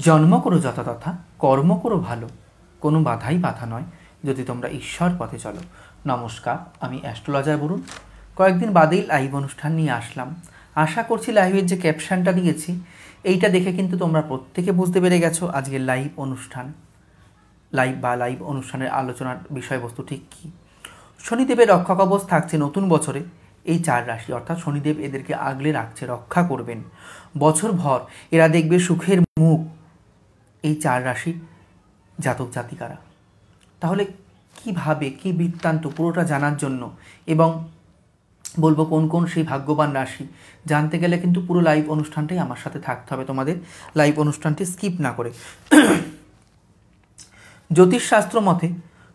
জন্ম করো যথাতথা, কর্ম করো ভালো, কোনো বাধাই বাধা নয় যদি তোমরা ঈশ্বর পথে চলো। নমস্কার, আমি অ্যাস্ট্রোলজার বরুণ। কয়েকদিন বাদেই লাইভ অনুষ্ঠান নিয়ে আসলাম। আশা করছি লাইভের যে ক্যাপশনটা দিয়েছি এইটা দেখে কিন্তু তোমরা প্রত্যেকে বুঝতে পেরে গেছো আজকের লাইভ অনুষ্ঠানের আলোচনার বিষয়বস্তু ঠিক কী। শনিদেবের রক্ষা কবচ থাকছে নতুন বছরে এই 4 রাশি, অর্থাৎ শনিদেব এদেরকে আগলে রাখছে, রক্ষা করবেন বছরভর। এরা দেখবে সুখের মুখ, এই 4 রাশি জাতক জাতিকারা। তাহলে কীভাবে কী বৃত্তান্ত পুরোটা জানার জন্য এবং বলবো কোন কোন সেই ভাগ্যবান রাশি জানতে গেলে কিন্তু পুরো লাইভ অনুষ্ঠানটাই আমার সাথে থাকতে হবে তোমাদের, লাইভ অনুষ্ঠানটি স্কিপ না করে। জ্যোতিষশাস্ত্র মতে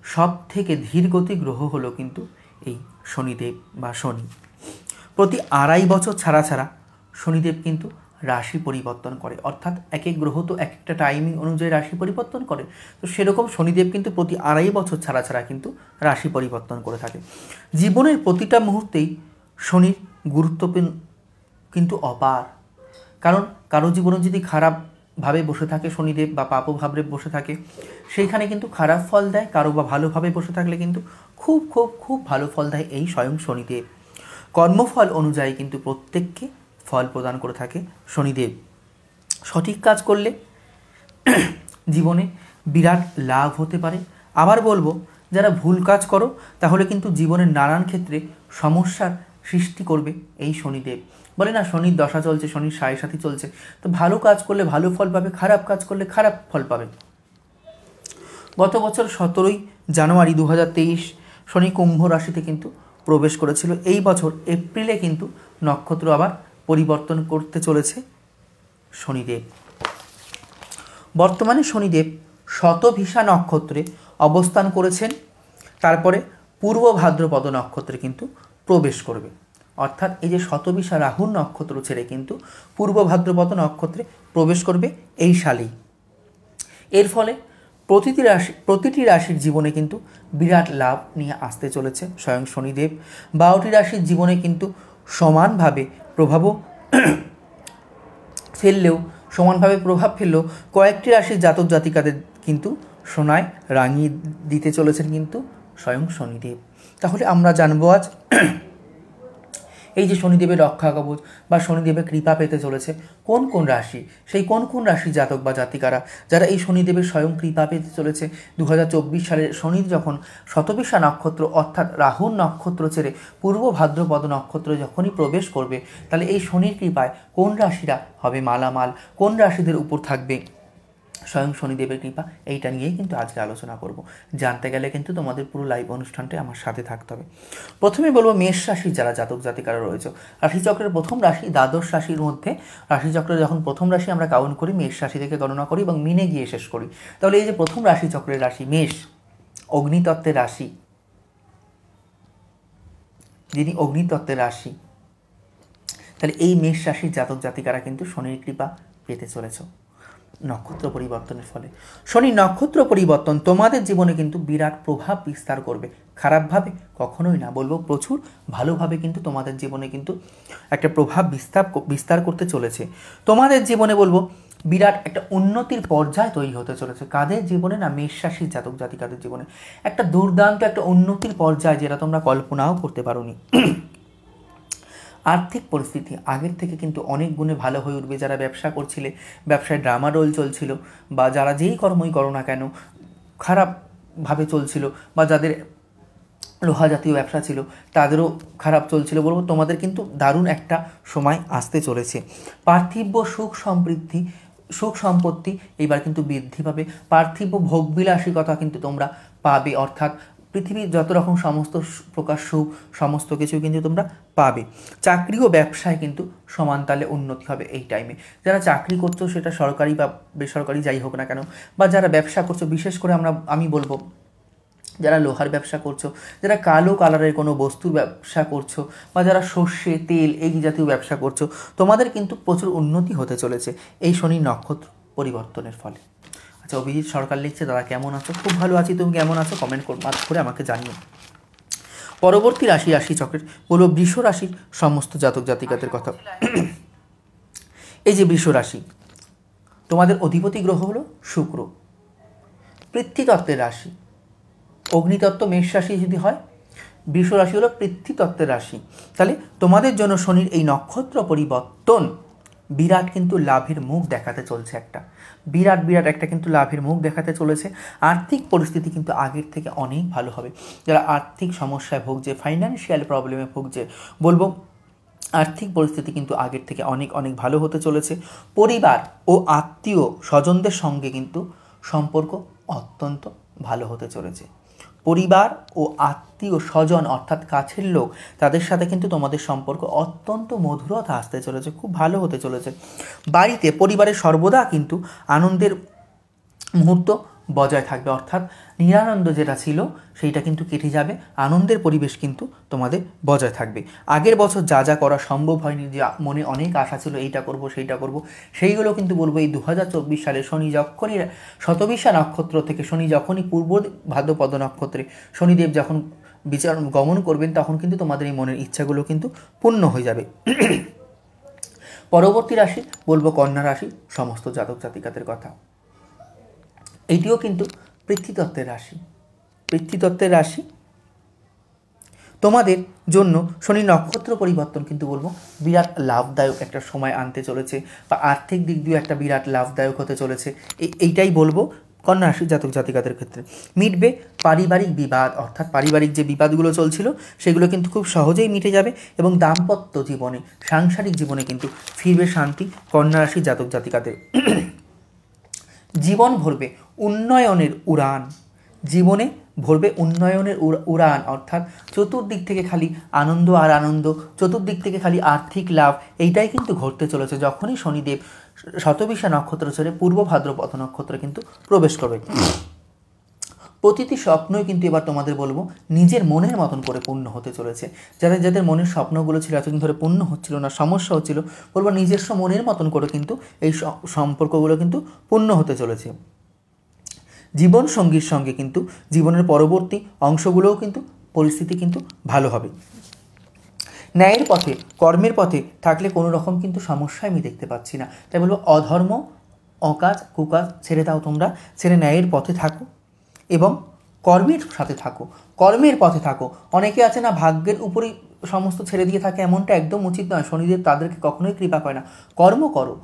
সব থেকে ধীরগতি গ্রহ হলো কিন্তু এই শনিদেব বা শনি। প্রতি 2.5 বছর ছাড়া ছাড়া শনিদেব কিন্তু রাশি পরিবর্তন করে, অর্থাৎ এক এক গ্রহ তো এক একটা টাইমিং অনুযায়ী রাশি পরিবর্তন করে, তো সেরকম শনিদেব কিন্তু প্রতি 2.5 বছর ছাড়া ছাড়া কিন্তু রাশি পরিবর্তন করে থাকে। জীবনের প্রতিটা মুহূর্তেই শনির গুরুত্ব কিন্তু অপার, কারণ কারো জীবনে যদি খারাপভাবে বসে থাকে শনিদেব বা পাপভাবে বসে থাকে সেইখানে কিন্তু খারাপ ফল দেয়, কারো বা ভালোভাবে বসে থাকলে কিন্তু খুব খুব খুব ভালো ফল দেয় এই স্বয়ং শনিদেব। কর্মফল অনুযায়ী কিন্তু প্রত্যেককে ফল প্রদান করে থাকে শনিদেব। সঠিক কাজ করলে জীবনে বিরাট লাভ হতে পারে। আবার বলবো, যারা ভুল কাজ করো তাহলে কিন্তু জীবনের নানান ক্ষেত্রে সমস্যার সৃষ্টি করবে এই শনিদেব। বলে না শনির দশা চলছে, শনির সাড়ে সাথী চলছে, তো ভালো কাজ করলে ভালো ফল পাবে, খারাপ কাজ করলে খারাপ ফল পাবে। গত বছর 17ই জানুয়ারি 2023 শনি কুম্ভ রাশিতে কিন্তু প্রবেশ করেছিল। এই বছর এপ্রিলে কিন্তু নক্ষত্র আবার পরিবর্তন করতে চলেছে শনিদেব। বর্তমানে শনিদেব শতভিষা নক্ষত্রে অবস্থান করেছেন, তারপরে পূর্ব ভাদ্রপদ নক্ষত্রে কিন্তু প্রবেশ করবে। অর্থাৎ এই যে শতভিষা রাহুর নক্ষত্র ছেড়ে কিন্তু পূর্ব ভাদ্রপদ নক্ষত্রে প্রবেশ করবে এই সালেই। এর ফলে প্রতিটি রাশির জীবনে কিন্তু বিরাট লাভ নিয়ে আসতে চলেছে স্বয়ং শনিদেব। 12টি রাশির জীবনে কিন্তু সমানভাবে প্রভাব ফেললেও কয়েকটি রাশির জাতক জাতিকাদের কিন্তু সোনায় রাঙিয়ে দিতে চলেছেন কিন্তু স্বয়ং শনিদেব। তাহলে আমরা জানবো আজ এই যে শনিদেবের রক্ষা কবচ বা শনিদেবের কৃপা পেতে চলেছে কোন কোন রাশি, সেই কোন কোন রাশির জাতক বা জাতিকারা যারা এই শনিদেবের স্বয়ং কৃপা পেতে চলেছে। 2024 সালে শনির যখন শতভিষা নক্ষত্র অর্থাৎ রাহুর নক্ষত্র ছেড়ে পূর্ব ভাদ্রপদ নক্ষত্র যখনই প্রবেশ করবে, তাহলে এই শনির কৃপায় কোন রাশিরা হবে মালামাল, কোন রাশিদের উপর থাকবে স্বয়ং শনিদেবের কৃপা, এইটা নিয়েই কিন্তু আজকে আলোচনা করব। জানতে গেলে কিন্তু তোমাদের পুরো লাইভ অনুষ্ঠানটাই আমার সাথে থাকতে হবে। প্রথমে বলবো মেষ রাশির যারা জাতক জাতিকারা রয়েছে, রাশিচক্রের প্রথম রাশি দ্বাদশ রাশির মধ্যে, রাশিচক্রের যখন প্রথম রাশি আমরা কাউন্ট করি মেষ রাশি থেকে গণনা করি এবং মিনে গিয়ে শেষ করি। তাহলে এই যে প্রথম রাশিচক্রের রাশি মেষ, অগ্নিতত্ত্বের রাশি, যিনি অগ্নিতত্ত্বের রাশি, তাহলে এই মেষ রাশির জাতক জাতিকারা কিন্তু শনির কৃপা পেতে চলেছ নক্ষত্র পরিবর্তনের ফলে। শনি নক্ষত্র পরিবর্তন তোমাদের জীবনে কিন্তু বিরাট প্রভাব বিস্তার করবে, খারাপভাবে কখনোই না, বলবো প্রচুর ভালোভাবে কিন্তু তোমাদের জীবনে কিন্তু একটা প্রভাব বিস্তার করতে চলেছে। তোমাদের জীবনে বলবো বিরাট একটা উন্নতির পর্যায় তৈরি হতে চলেছে। কাদের জীবনে না, মেষ রাশির জাতক জাতিকাদের জীবনে একটা দুর্দান্ত একটা উন্নতির পর্যায় যেটা তোমরা কল্পনাও করতে পারোনি। আর্থিক পরিস্থিতি আগের থেকে কিন্তু অনেক গুণে ভালো হয়ে উঠবে। যারা ব্যবসা করছিলে, ব্যবসায় ড্রামা রোল চলছিল, বা যারা যেই কর্মই করো না কেন খারাপভাবে চলছিল, বা যাদের লোহা জাতীয় ব্যবসা ছিল তাদেরও খারাপ চলছিল, বলবো তোমাদের কিন্তু দারুণ একটা সময় আসতে চলেছে। পার্থিব সুখ সম্পত্তি এবার কিন্তু বৃদ্ধি পাবে, পার্থিব ভোগবিলাসিকতা কিন্তু তোমরা পাবে, অর্থাৎ পৃথিবীর যত রকম সমস্ত প্রকার সুখ সমস্ত কিছু কিন্তু তোমরা পাবে। চাকরি ও ব্যবসায় কিন্তু সমান তালে উন্নতি হবে এই টাইমে। যারা চাকরি করছো সেটা সরকারি বা বেসরকারি যাই হোক না কেন, বা যারা ব্যবসা করছো, বিশেষ করে আমি বলবো যারা লোহার ব্যবসা করছো, যারা কালো কালারের কোনো বস্তুর ব্যবসা করছো, বা যারা সর্ষে তেল এই জাতীয় ব্যবসা করছো, তোমাদের কিন্তু প্রচুর উন্নতি হতে চলেছে এই শনি নক্ষত্র পরিবর্তনের ফলে। আচ্ছা, অভিজিৎ সরকার লিখছে, দাদা কেমন আছো? খুব ভালো আছি, তুমি কেমন আছো? কমেন্ট করে আমাকে জানিও। পরবর্তী রাশিচক্রের বলবো বৃষ রাশির সমস্ত জাতক জাতিকাদের কথা। এই যে বৃষ রাশি, তোমাদের অধিপতি গ্রহ হলো শুক্র, পৃথ্বীতত্ত্বের রাশি। অগ্নিতত্ত্ব মেষ রাশি যদি হয়, বৃষ রাশি হলো পৃথ্বীতত্ত্বের রাশি। তাহলে তোমাদের জন্য শনির এই নক্ষত্র পরিবর্তন বিরাট কিন্তু লাভের মুখ দেখাতে চলছে, একটা বিরাট একটা কিন্তু লাভের মুখ দেখাতে চলেছে। আর্থিক পরিস্থিতি কিন্তু আগের থেকে অনেক ভালো হবে। যারা আর্থিক সমস্যায় ভুগছে, ফাইন্যান্সিয়াল প্রবলেমে ভুগছে, বলবো আর্থিক পরিস্থিতি কিন্তু আগের থেকে অনেক ভালো হতে চলেছে। পরিবার ও আত্মীয় স্বজনদের সঙ্গে কিন্তু সম্পর্ক অত্যন্ত ভালো হতে চলেছে। পরিবার ও আত্মীয় স্বজন অর্থাৎ কাছের লোক, তাদের সাথে কিন্তু তোমাদের সম্পর্ক অত্যন্ত মধুরতা আসতে চলেছে, খুব ভালো হতে চলেছে। বাড়িতে পরিবারের সর্বদা কিন্তু আনন্দের মুহূর্ত বজায় থাকবে, অর্থাৎ নিরানন্দ যেটা ছিল সেইটা কিন্তু কেটে যাবে, আনন্দের পরিবেশ কিন্তু তোমাদের বজায় থাকবে। আগের বছর যা যা করা সম্ভব হয়নি, যে মনে অনেক আশা ছিল এইটা করব সেইটা করব, সেইগুলো কিন্তু বলবো এই 2024 সালে শনি যখনই শতবিশা নক্ষত্র থেকে, শনি যখনই পূর্ব ভাদ্রপদ নক্ষত্রে শনিদেব যখন গমন করবেন, তখন কিন্তু তোমাদের এই মনের ইচ্ছাগুলো কিন্তু পূর্ণ হয়ে যাবে। পরবর্তী রাশি বলবো কন্যা রাশি, সমস্ত জাতক জাতিকাদের কথা। এইটিও কিন্তু পৃথ্বীতত্ত্বের রাশি। তোমাদের জন্য শনি নক্ষত্র পরিবর্তন কিন্তু বলবো বিরাট লাভদায়ক একটা সময় আনতে চলেছে, বা আর্থিক দিক দিয়ে একটা বিরাট লাভদায়ক হতে চলেছে। এইটাই বলবো কন্যা রাশির জাতক জাতিকাদের ক্ষেত্রে। মিটবে পারিবারিক বিবাদ, অর্থাৎ পারিবারিক যে বিবাদগুলো চলছিল সেগুলো কিন্তু খুব সহজেই মিটে যাবে, এবং দাম্পত্য জীবনে, সাংসারিক জীবনে কিন্তু ফিরবে শান্তি কন্যা রাশির জাতক জাতিকাদের। জীবন ভরবে উন্নয়নের উড়ান, জীবনে ভরবে উন্নয়নের উড়ান, অর্থাৎ চতুর্দিক থেকে খালি আনন্দ আর আনন্দ, চতুর্দিক থেকে খালি আর্থিক লাভ, এইটাই কিন্তু ঘটতে চলেছে যখনই শনিদেব শতবিশা নক্ষত্র ছেড়ে পূর্ব ভাদ্রপদ নক্ষত্রে কিন্তু প্রবেশ করবে। প্রতিটি স্বপ্নই কিন্তু এবার তোমাদের বলবো নিজের মনের মতন করে পূর্ণ হতে চলেছে। যাদের মনের স্বপ্নগুলো ছিল এতদিন ধরে পূর্ণ হচ্ছিল না, সমস্যা হচ্ছিল, বলবো নিজস্ব মনের মতন করে কিন্তু এই সম্পর্কগুলো কিন্তু পূর্ণ হতে চলেছে। জীবন সঙ্গীর সঙ্গে কিন্তু জীবনের পরবর্তী অংশগুলোও কিন্তু পরিস্থিতি কিন্তু ভালো হবে। ন্যায়ের পথে, কর্মের পথে থাকলে কোনো রকম কিন্তু সমস্যা আমি দেখতে পাচ্ছি না। তাই বলবো অধর্ম, অকাজ, কুকাজ ছেড়ে দাও, তোমরা ছেড়ে ন্যায়ের পথে থাকো এবং কর্মের সাথে থাকো, কর্মের পথে থাকো। অনেকে আছে না ভাগ্যের উপরেই সমস্ত ছেড়ে দিয়ে থাকে, এমনটা একদম উচিত নয়। শনিদেব তাদেরকে কখনোই কৃপা করে না। কর্ম করো,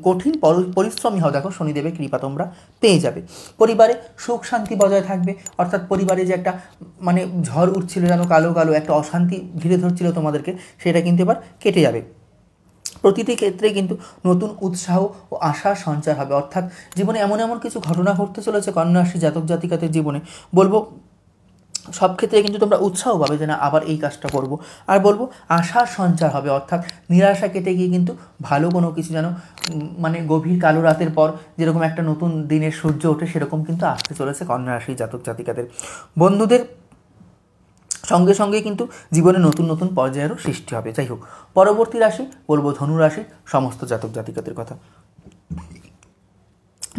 কঠিন পরিশ্রমী হও, দেখো শনিদেবের কৃপা তোমরা পেয়ে যাবে। পরিবারে সুখ শান্তি বজায় থাকবে, অর্থাৎ পরিবারে যে একটা মানে ঝড় উঠছিল, যেন কালো কালো একটা অশান্তি ঘিরে ধরছিল তোমাদেরকে, সেটা কিন্তু এবার কেটে যাবে। প্রতিটি ক্ষেত্রে কিন্তু নতুন উৎসাহ ও আশার সঞ্চার হবে, অর্থাৎ জীবনে এমন কিছু ঘটনা ঘটতে চলেছে কন্যা রাশি জাতক জাতিকাদের জীবনে, বলবো সব ক্ষেত্রে কিন্তু তোমরা উৎসাহ পাবে যে না আবার এই কাজটা করব। আর বলবো আশার সঞ্চার হবে, অর্থাৎ নিরাশা কেটে গিয়ে কিন্তু ভালো কোনো কিছু যেন মানে গভীর কালো রাতের পর যেরকম একটা নতুন দিনের সূর্য ওঠে, সেরকম কিন্তু আসতে চলেছে কন্যা রাশি জাতক জাতিকাদের। বন্ধুদের সঙ্গে সঙ্গে কিন্তু জীবনে নতুন পর্যায়েরও সৃষ্টি হবে। যাই হোক, পরবর্তী রাশি বলবো ধনু রাশির সমস্ত জাতক জাতিকাদের কথা।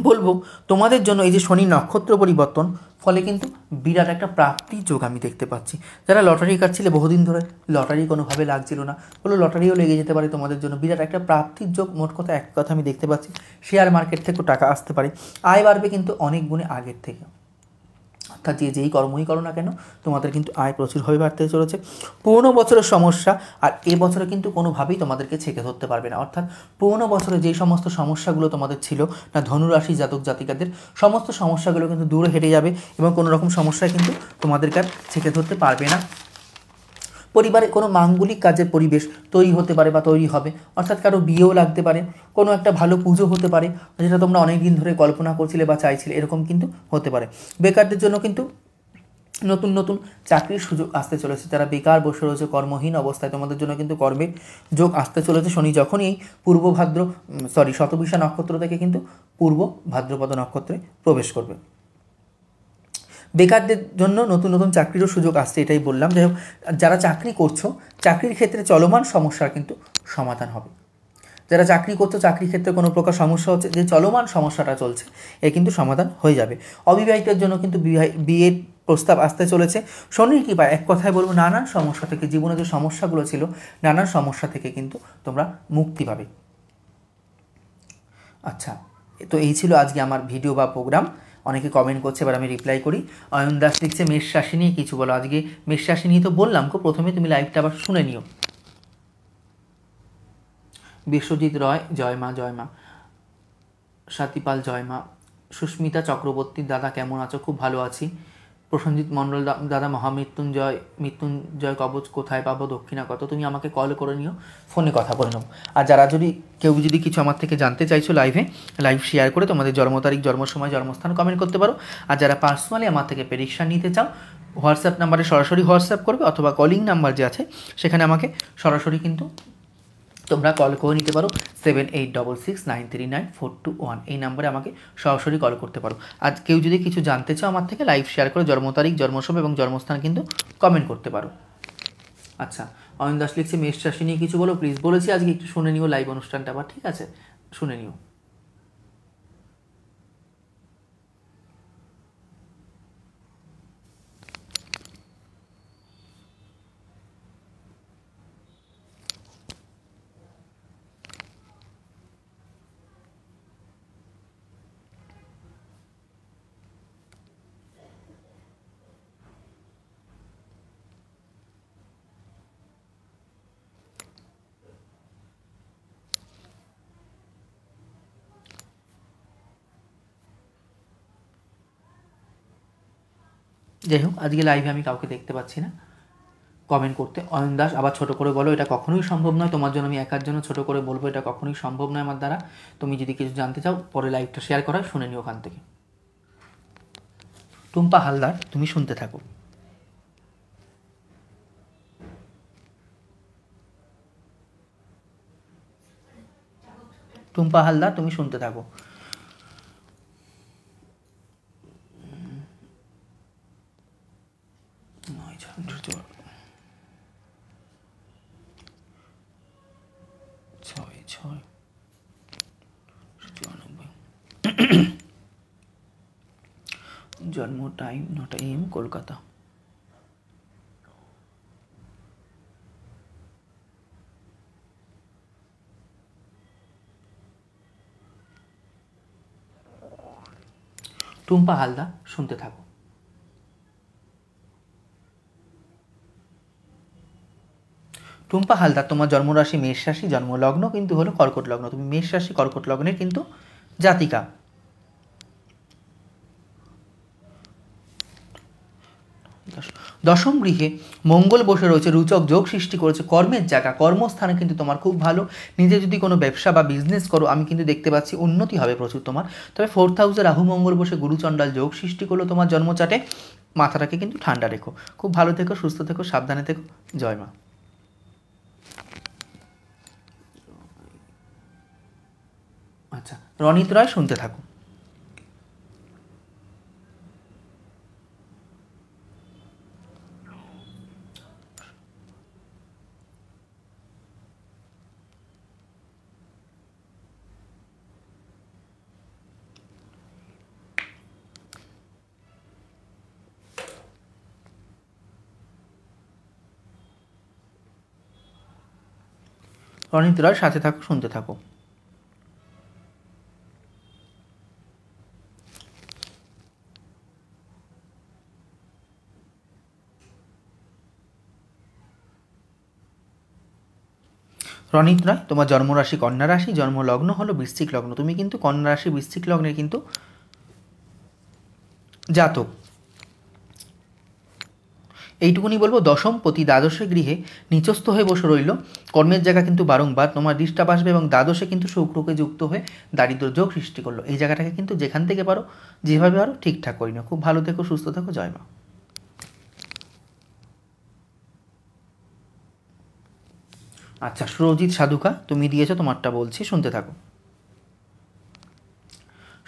বলবো তোমাদের জন্য এই যে শনি নক্ষত্র পরিবর্তন, ফলে কিন্তু বিরাট একটা প্রাপ্তির যোগ আমি দেখতে পাচ্ছি। যারা লটারি কাটছিলে বহুদিন ধরে, লটারি কোনোভাবে লাগছিল না, বলো লটারিও লেগে যেতে পারে তোমাদের জন্য। বিরাট একটা প্রাপ্তির যোগ, মোট কথা এক কথা আমি দেখতে পাচ্ছি। শেয়ার মার্কেট থেকেও টাকা আসতে পারে, আয় বাড়বে কিন্তু অনেক গুণে আগের থেকে। অর্থাৎ যেই কর্মই করো না কেন তোমাদের কিন্তু আয় প্রচুরভাবে বাড়তে চলেছে। পুরনো বছরের সমস্যা আর এ বছরে কিন্তু কোনোভাবেই তোমাদেরকে ছেঁকে ধরতে পারবে না, অর্থাৎ পুরনো বছরে যেই সমস্ত সমস্যাগুলো তোমাদের ছিল না ধনুরাশি জাতক জাতিকাদের, সমস্ত সমস্যাগুলো কিন্তু দূরে হেঁটে যাবে এবং কোনো রকম সমস্যায় কিন্তু তোমাদেরকে আর ছেঁকে ধরতে পারবে না। পরিবারে কোনো মাঙ্গলিক কাজের পরিবেশ তৈরি হতে পারে বা তৈরি হবে, অর্থাৎ কারো বিয়েও লাগতে পারে, কোনো একটা ভালো পুজো হতে পারে যেটা তোমরা অনেক দিন ধরে কল্পনা করছিলে বা চাইছিলে, এরকম কিন্তু হতে পারে। বেকারদের জন্য কিন্তু নতুন চাকরির সুযোগ আসতে চলেছে। যারা বেকার বসে রয়েছে কর্মহীন অবস্থায়, তোমাদের জন্য কিন্তু কর্মের যোগ আসতে চলেছে। শনি যখনই এই শতবিশা নক্ষত্র থেকে কিন্তু পূর্ব ভাদ্রপদ নক্ষত্রে প্রবেশ করবে। বেকারদের জন্য নতুন চাকরিরও সুযোগ আসছে, এটাই বললাম। যাই হোক, যারা চাকরি করছো চাকরির ক্ষেত্রে চলমান সমস্যার কিন্তু সমাধান হবে। যারা চাকরি করছো চাকরির ক্ষেত্রে কোনো প্রকার সমস্যা হচ্ছে, যে চলমান সমস্যাটা চলছে এ কিন্তু সমাধান হয়ে যাবে। অবিবাহিতের জন্য কিন্তু বিয়ের প্রস্তাব আসতে চলেছে। শনির কৃপা এক কথায় বলবো নানান সমস্যা থেকে, জীবনে যে সমস্যাগুলো ছিল নানান সমস্যা থেকে কিন্তু তোমরা মুক্তি পাবে। আচ্ছা, তো এই ছিল আজকে আমার ভিডিও বা প্রোগ্রাম। অনেকে কমেন্ট করছে, এবার আমি রিপ্লাই করি। অয়ন দাস লিখছে মেষ রাশি নিয়ে কিছু বলো। আজকে মেষ রাশি নিয়ে তো বললাম, প্রথমে তুমি লাইভটা আবার শুনে নিও। বিশ্বজিৎ রয়, জয় মা জয় মা। সাতিপাল, জয় মা। সুস্মিতা চক্রবর্তী, দাদা কেমন আছো? খুব ভালো আছি। প্রসেনজিৎ মণ্ডল, দাদা মৃত্যুঞ্জয় কবচ কোথায় পাবো? দক্ষিণা কত? তুমি আমাকে কল করে নিও, ফোনে কথা বলে নাও। আর যারা কেউ যদি কিছু আমার থেকে জানতে চাইছো লাইভ শেয়ার করে তোমাদের জন্ম তারিখ, জন্ম সময়, জন্মস্থান কমেন্ট করতে পারো। আর যারা পার্সোনালি আমার থেকে প্রেডিকশান নিতে চাও, হোয়াটসঅ্যাপ নাম্বারে সরাসরি হোয়াটসঅ্যাপ করবে, অথবা কলিং নাম্বার যে আছে সেখানে আমাকে সরাসরি কিন্তু তোমরা কল করে নিতে পারো। 7866939421 এই নাম্বারে আমাকে সরাসরি কল করতে পারো। আর কেউ যদি কিছু জানতে চাও আমার থেকে, লাইভ শেয়ার করে জন্ম তারিখ, জন্ম সময় এবং জন্মস্থান কিন্তু কমেন্ট করতে পারো। আচ্ছা, অয়ন দাস লিখছে মেষ রাশি নিয়ে কিছু বলো প্লিজ। বলেছি আজকে একটু শুনে নিও লাইভ অনুষ্ঠানটা আবার, ঠিক আছে? শুনে নিও। যাই হোক, আজকে লাইভে আমি কাউকে দেখতে পাচ্ছি না কমেন্ট করতে। অয়ন দাস, আবার ছোটো করে বলো। এটা কখনোই সম্ভব নয়, তোমার জন্য আমি একার জন্য ছোটো করে বলবো, এটা কখনোই সম্ভব নয় আমার দ্বারা। তুমি যদি কিছু জানতে চাও, পরে লাইভটা শেয়ার করা, শুনে নিও ওখান থেকে। টুম্পা হালদার, তুমি শুনতে থাকো। টুম্পা হালদার, তুমি শুনতে থাকো। জন্ম টাইম 9টা AM, কলকাতা। টুম্পা হালদার, শুনতে থাকো। টুম্পা হালদার, তোমার জন্মরাশি মেষ রাশি, জন্মলগ্ন কিন্তু হলো কর্কট লগ্ন। তুমি মেষ রাশি কর্কট লগ্নের কিন্তু জাতিকা। দশম গৃহে মঙ্গল বসে রয়েছে, রুচক যোগ সৃষ্টি করেছে। কর্মের জায়গা, কর্মস্থানে কিন্তু তোমার খুব ভালো। নিজে যদি কোনো ব্যবসা বা বিজনেস করো, আমি কিন্তু দেখতে পাচ্ছি উন্নতি হবে প্রচুর তোমার। তবে 4th হাউসে রাহু মঙ্গল বসে গুরুচণ্ডাল যোগ সৃষ্টি করলো তোমার জন্মচাটে। মাথাটাকে কিন্তু ঠান্ডা রেখো, খুব ভালো থেকো, সুস্থ থেকো, সাবধানে থেকো। জয় মা। আচ্ছা, রনিত রায়, শুনতে থাকো। রনিত রায়, সাথে থাকো, শুনতে থাকো। রনিত রায়, তোমার জন্মরাশি কন্যা রাশি, জন্মলগ্ন হলো বৃশ্চিক লগ্ন। তুমি কিন্তু কন্যা রাশি বৃশ্চিক লগ্নের কিন্তু জাতক। এইটুকুনি বলবো, দশম পতি দ্বাদশে গৃহে নিচস্থ হয়ে বসে রইল। কর্মের জায়গা কিন্তু বারংবার তোমার ডিস্টার্ব আসবে, এবং দ্বাদশে কিন্তু শুক্রকে যুক্ত হয়ে দারিদ্র যোগ সৃষ্টি করলো। এই জায়গাটাকে কিন্তু যেখান থেকে পারো, যেভাবে পারো ঠিকঠাক করি না। খুব ভালো থেকো, সুস্থ থেকো। জয় মা। আচ্ছা, সুরজিৎ সাধুকা, তুমি দিয়েছো, তোমারটা বলছি, শুনতে থাকো।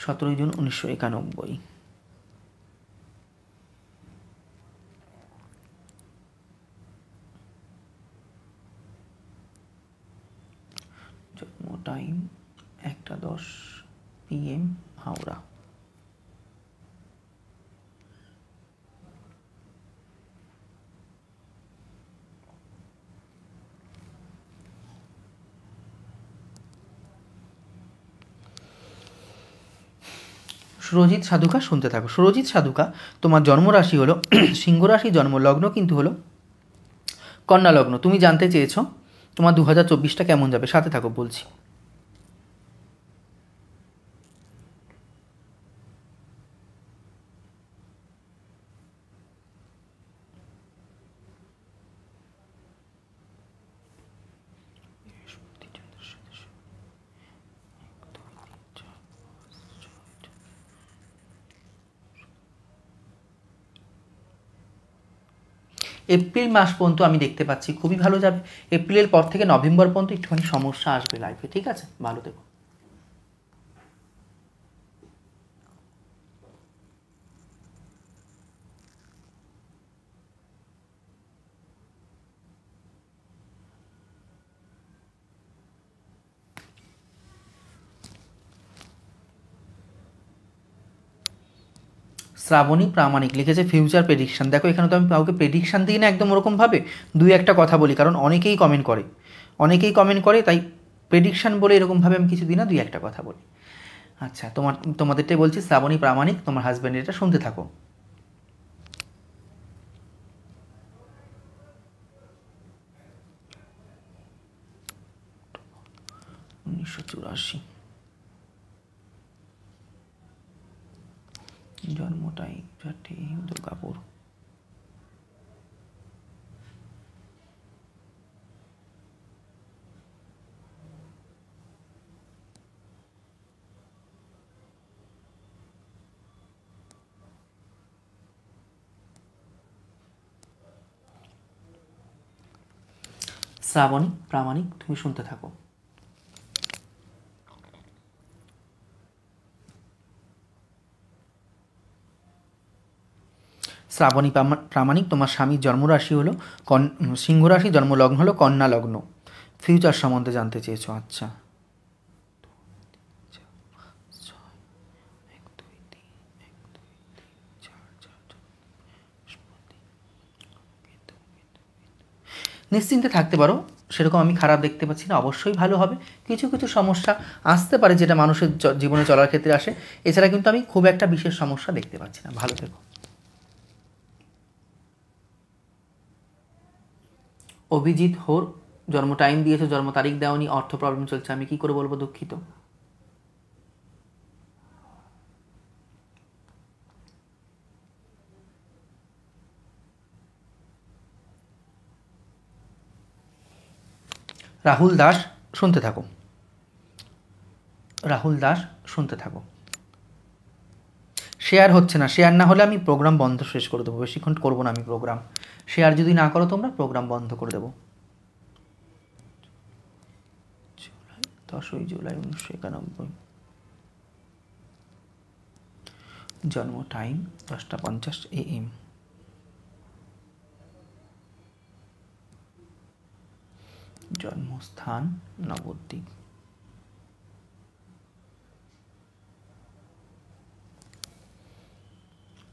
17 জুন 1991। জন্ম টাইম 1:10 PM, হাওড়া। সুরজিৎ সাধুকা শুনতে থাকো। সুরজিৎ সাধুকা, তোমার জন্মরাশি হলো সিংহ রাশি, জন্মলগ্ন কিন্তু হলো কন্যা লগ্ন। তুমি জানতে চেয়েছো তোমার 2024টা কেমন যাবে, সাথে থাকো বলছি। এপ্রিল মাস পর্যন্ত আমি দেখতে পাচ্ছি খুবই ভালো যাবে। এপ্রিলের পর থেকে নভেম্বর পর্যন্ত একটুখানি সমস্যা আসবে লাইফে, ঠিক আছে? ভালো থেকো। শ্রাবণী প্রামাণিক লিখেছে ফিউচার প্রেডিকশান। দেখো এখানে তো আমি কাউকে প্রেডিকশান দিই না একদম ওরকমভাবে, দুই একটা কথা বলি, কারণ অনেকেই কমেন্ট করে, তাই প্রেডিকশান বলে এরকমভাবে আমি কিছু দিই না, দুই একটা কথা বলি। আচ্ছা, তোমাদেরটাই বলছি, শ্রাবণী প্রামাণিক, তোমার হাজব্যান্ডের এটা শুনতে থাকো। 1984 জন্মটাই দুর্গাপুর। শ্রাবণী প্রামাণিক, তুমি শুনতে থাকো। শ্রাবণী প্রামাণিক, তোমার স্বামীর জন্মরাশি হলো সিংহ রাশি, জন্মলগ্ন হলো কন্যা লগ্ন। ফিউচার সম্বন্ধে জানতে চেয়েছো। আচ্ছা, নিশ্চিন্তে থাকতে পারো, সেরকম আমি খারাপ দেখতে পাচ্ছি না, অবশ্যই ভালো হবে। কিছু কিছু সমস্যা আসতে পারে যেটা মানুষের জীবনে চলার ক্ষেত্রে আসে, এছাড়া কিন্তু আমি খুব একটা বিশেষ সমস্যা দেখতে পাচ্ছি না। ভালো থেকো। অভিজিৎ হোর, জন্ম টাইম দিয়েছো, জন্ম তারিখ দেওনি, অর্থ প্রবলেম চলছে, আমি কি করে বলবো, দুঃখিত। রাহুল দাস, শুনতে থাকো। রাহুল দাস, শুনতে থাকো। শেয়ার হচ্ছে না, শেয়ার না হলে আমি প্রোগ্রাম বন্ধ শেষ করে দেবো, বেশিক্ষণ করবো না আমি প্রোগ্রাম। শেয়ার যদি না করো তোমরা, প্রোগ্রাম বন্ধ করে দেবো। 10ই জুলাই 1991, জন্ম টাইম 10টা 50 AM, জন্মস্থান নবদ্বীপ।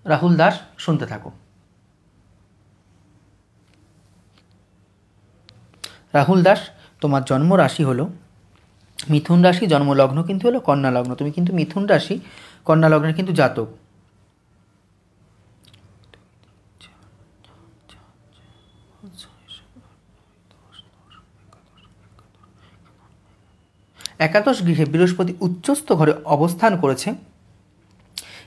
রাহুল দাস, শুনতে থাকো। রাহুল দাস, তোমার জন্ম রাশি হলো মিথুন রাশি, জন্মলগ্ন কিন্তু হলো কন্যা লগ্ন। তুমি কিন্তু মিথুন রাশি কন্যা লগ্নের কিন্তু জাতক। একাদশ গৃহে বৃহস্পতি উচ্চস্থ ঘরে অবস্থান করেছে।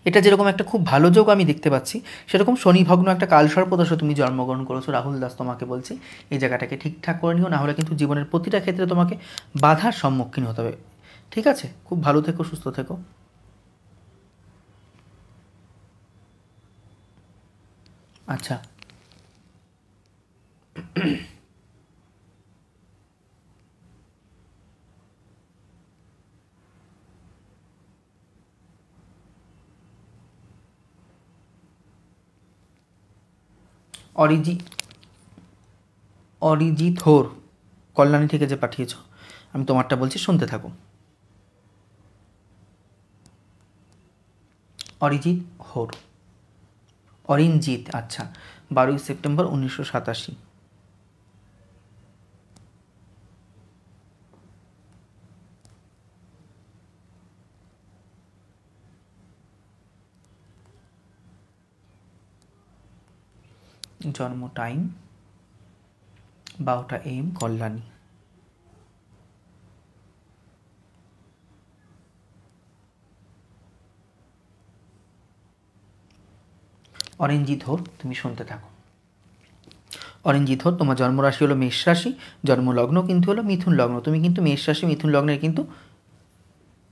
এটা যেরকম একটা খুব ভালো যোগ আমি দেখতে পাচ্ছি, সেরকম শনি ভগ্ন একটা কালসর্পদশা তুমি জন্মগ্রহণ করেছো। রাহুল দাস, তোমাকে বলছি এই জায়গাটাকে ঠিকঠাক করে নিও, না হলে কিন্তু জীবনের প্রতিটা ক্ষেত্রে তোমাকে বাধার সম্মুখীন হতে হবে। ঠিক আছে, খুব ভালো থেকো, সুস্থ থেকো। আচ্ছা, অরিজিৎ হোর, কল্যাণী থেকে যে পাঠিয়েছ, আমি তোমারটা বলছি, শুনতে থাকো। অরিজিৎ হোর, অরিনজিৎ, আচ্ছা, 12ই সেপ্টেম্বর 1987। জন্ম টাইম 12টা AM কল্যাণী। অরেঞ্জি ধর, তুমি শুনতে থাকো। অরেঞ্জি ধর, তোমার জন্মরাশি হলো মেষ রাশি, জন্মলগ্ন কিন্তু হলো মিথুন লগ্ন। তুমি কিন্তু মেষ রাশি মিথুন লগ্নের কিন্তু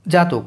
জাতক।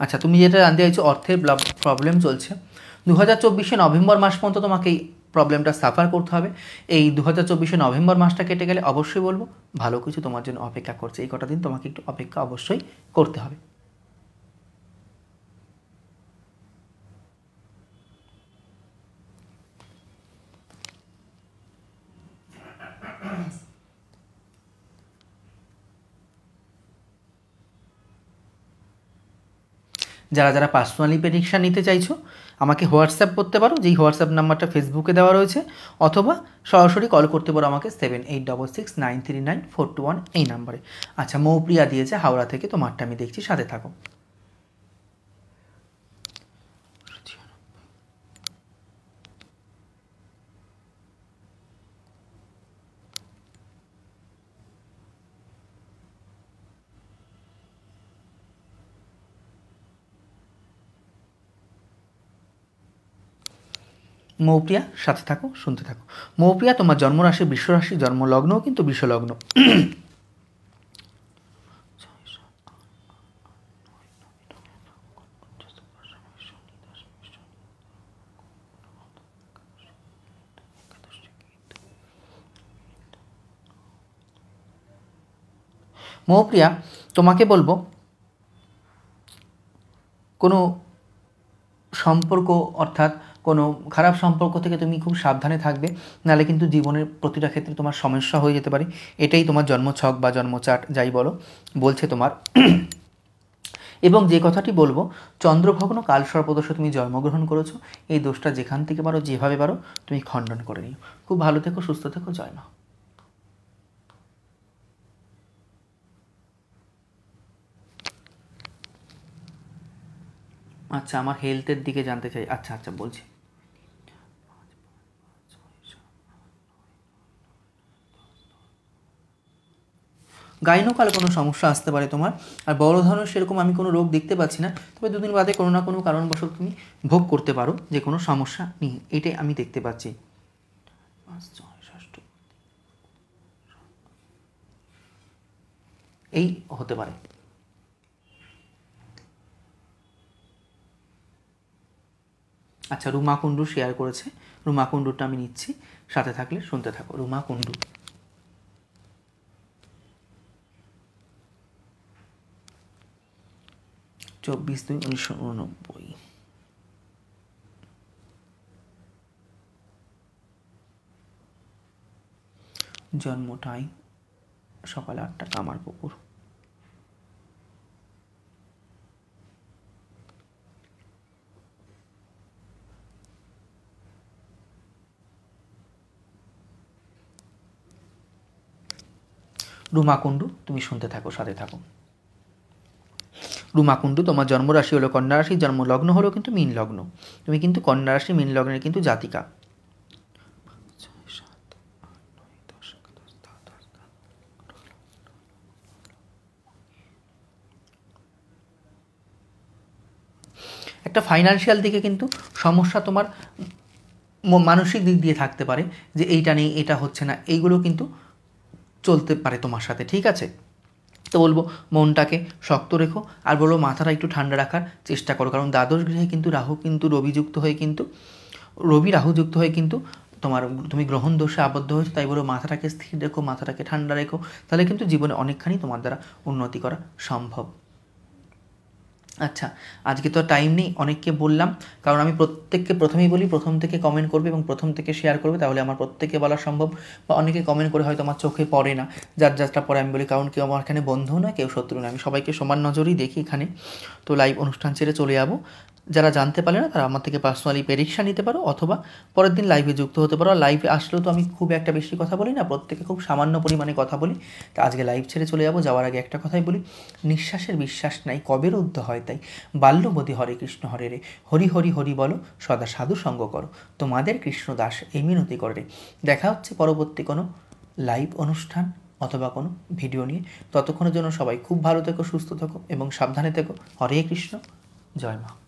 আচ্ছা, তুমি যেটা জানতে চাইছো অর্থের প্রবলেম চলছে, 2024 নভেম্বর মাস পর্যন্ত তোমাকে এই প্রবলেমটা সাফার করতে হবে। এই 2024 নভেম্বর মাসটা কেটে গেলে অবশ্যই বলবো ভালো কিছু তোমার জন্য অপেক্ষা করছে। এই কটা দিন তোমাকে একটু অপেক্ষা অবশ্যই করতে হবে। যারা যারা পার্সোনালি প্রেডিকশান নিতে চাইছো আমাকে হোয়াটসঅ্যাপ করতে পারো, যেই হোয়াটসঅ্যাপ নাম্বারটা ফেসবুকে দেওয়া রয়েছে, অথবা সরাসরি কল করতে পারো আমাকে 7866939421 এই নাম্বারে। আচ্ছা, মৌপ্রিয়া দিয়েছে হাওড়া থেকে, তোমারটা আমি দেখছি, সাথে থাকো। মৌপ্রিয়া সাথে থাকো, শুনতে থাকো। মৌপ্রিয়া, তোমার জন্মরাশি বৃষরাশি, জন্মলগ্নও কিন্তু বৃষলগ্ন। মৌপ্রিয়া, তোমাকে বলবো কোনো সম্পর্ক অর্থাৎ কোনো খারাপ সম্পর্ক থেকে তুমি খুব সাবধানে থাকবে, নাহলে কিন্তু জীবনের প্রতিটা ক্ষেত্রে তোমার সমস্যা হয়ে যেতে পারে। এটাই তোমার জন্মছক বা জন্মচার্ট যাই বলো বলছে তোমার। এবং যে কথাটি বলবো, চন্দ্রভগ্ন কালসর্পদোষে তুমি জন্মগ্রহণ করেছো, এই দোষটা যেখান থেকে পারো যেভাবে পারো তুমি খণ্ডন করে নিও। খুব ভালো থেকো, সুস্থ থেকো, জয় মা। আচ্ছা, আমার হেলথের দিকে জানতে চাই। আচ্ছা আচ্ছা, বলছি। গাইনোকাল কোনো সমস্যা আসতে পারে তোমার, আর বড় ধরনের সেরকম আমি কোনো রোগ দেখতে পাচ্ছি না, তবে দুদিন বাদে কোনো না কোনো কারণবশত তুমি ভোগ করতে পারো যে কোনো সমস্যা নেই, এটাই আমি দেখতে পাচ্ছি। এই হতে পারে। আচ্ছা, রুমা কুণ্ডু শেয়ার করেছে, রুমা কুণ্ডুরটা আমি নিচ্ছি, সাথে থাকলে শুনতে থাকো। রুমা কুণ্ডু, 24/2/1989, জন্ম টাইম সকাল 8টা, কামারপুকুর। রুমা কুণ্ডু, তুমি শুনতে থাকো, সাথে থাকো। রুমা কুণ্ডু, তোমার জন্মরাশি হলো কন্যা রাশি, জন্মলগ্ন হলো কিন্তু মীন লগ্ন। তুমি কিন্তু কন্যা রাশি মীন লগ্নের কিন্তু জাতিকা। একটা ফাইন্যান্সিয়াল দিকে কিন্তু সমস্যা তোমার মানসিক দিক দিয়ে থাকতে পারে, যে এইটা নেই, এটা হচ্ছে না, এইগুলো কিন্তু চলতে পারে তোমার সাথে, ঠিক আছে? তো বলবো মনটাকে শক্ত রেখো, আর বলবো মাথাটা একটু ঠান্ডা রাখার চেষ্টা করো, কারণ দ্বাদশ গৃহে কিন্তু রাহু কিন্তু রবিযুক্ত হয়ে কিন্তু রাহুযুক্ত হয়ে কিন্তু তুমি গ্রহণ দোষে আবদ্ধ হয়েছো। তাই বলো মাথাটাকে স্থির রেখো, মাথাটাকে ঠান্ডা রেখো, তাহলে কিন্তু জীবনে অনেকখানি তোমার দ্বারা উন্নতি করা সম্ভব। আচ্ছা, আজকে তো টাইম নেই, অনেককে বললাম, কারণ আমি প্রত্যেককে প্রথমেই বলি প্রথম থেকে কমেন্ট করবে এবং প্রথম থেকে শেয়ার করবে, তাহলে আমার প্রত্যেককে বলা সম্ভব। বা অনেকে কমেন্ট করে হয়তো আমার চোখে পড়ে না, যার যারটা পরে আমি বলি, কারণ কেউ আমার এখানে বন্ধু না, কেউ শত্রু না, আমি সবাইকে সমান নজরেই দেখি এখানে। তো লাইভ অনুষ্ঠান ছেড়ে চলে যাবো। যারা জানতে পারে না তারা আমার থেকে পার্সোনালি পরীক্ষা নিতে পারো, অথবা পরের দিন লাইভে যুক্ত হতে পারো। লাইভে আসলেও তো আমি খুব একটা বেশি কথা বলি না, প্রত্যেকে খুব সামান্য পরিমাণে কথা বলি। তা আজকে লাইভ ছেড়ে চলে যাবো, যাওয়ার আগে একটা কথাই বলি, নিঃশ্বাসের বিশ্বাস নাই কবে রুদ্ধ হয় তাই, বাল্যবধি হরে কৃষ্ণ হরে রে, হরি হরি হরি বলো, সদা সাধু সঙ্গ করো, তোমাদের কৃষ্ণদাস এই মিনতি করে। দেখা হচ্ছে পরবর্তী কোনো লাইভ অনুষ্ঠান অথবা কোনো ভিডিও নিয়ে। ততক্ষণের জন্য সবাই খুব ভালো থেকো, সুস্থ থেকো এবং সাবধানে থেকো। হরে কৃষ্ণ, জয় মা।